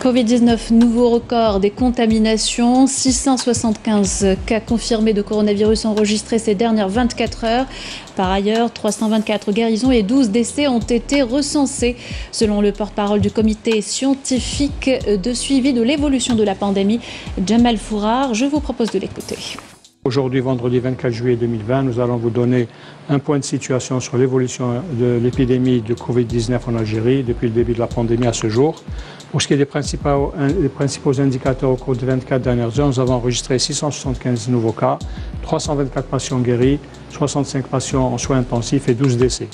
Covid-19, nouveau record des contaminations, 675 cas confirmés de coronavirus enregistrés ces dernières 24 heures. Par ailleurs, 324 guérisons et 12 décès ont été recensés. Selon le porte-parole du comité scientifique de suivi de l'évolution de la pandémie, Jamal Fourar, je vous propose de l'écouter. Aujourd'hui, vendredi 24 juillet 2020, nous allons vous donner un point de situation sur l'évolution de l'épidémie de Covid-19 en Algérie depuis le début de la pandémie à ce jour. Pour ce qui est des principaux indicateurs au cours des 24 dernières heures, nous avons enregistré 675 nouveaux cas, 324 patients guéris, 65 patients en soins intensifs et 12 décès.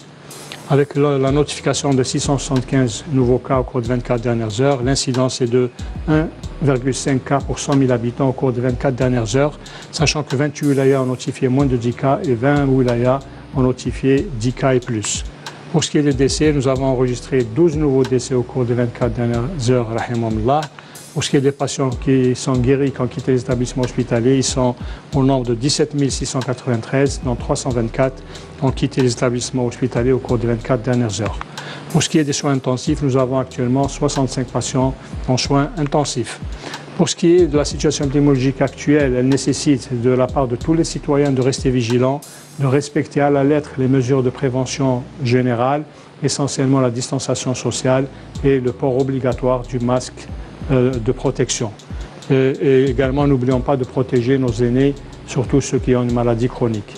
Avec la notification de 675 nouveaux cas au cours des 24 dernières heures, l'incidence est de 1,5 cas pour 100 000 habitants au cours des 24 dernières heures, sachant que 28 wilayas ont notifié moins de 10 cas et 20 wilayas ont notifié 10 cas et plus. Pour ce qui est des décès, nous avons enregistré 12 nouveaux décès au cours des 24 dernières heures, rahimahumullah. Pour ce qui est des patients qui sont guéris, qui ont quitté les établissements hospitaliers, ils sont au nombre de 17 693, dont 324 ont quitté les établissements hospitaliers au cours des 24 dernières heures. Pour ce qui est des soins intensifs, nous avons actuellement 65 patients en soins intensifs. Pour ce qui est de la situation épidémiologique actuelle, elle nécessite de la part de tous les citoyens de rester vigilants, de respecter à la lettre les mesures de prévention générale, essentiellement la distanciation sociale et le port obligatoire du masque de protection. Et également, n'oublions pas de protéger nos aînés, surtout ceux qui ont une maladie chronique.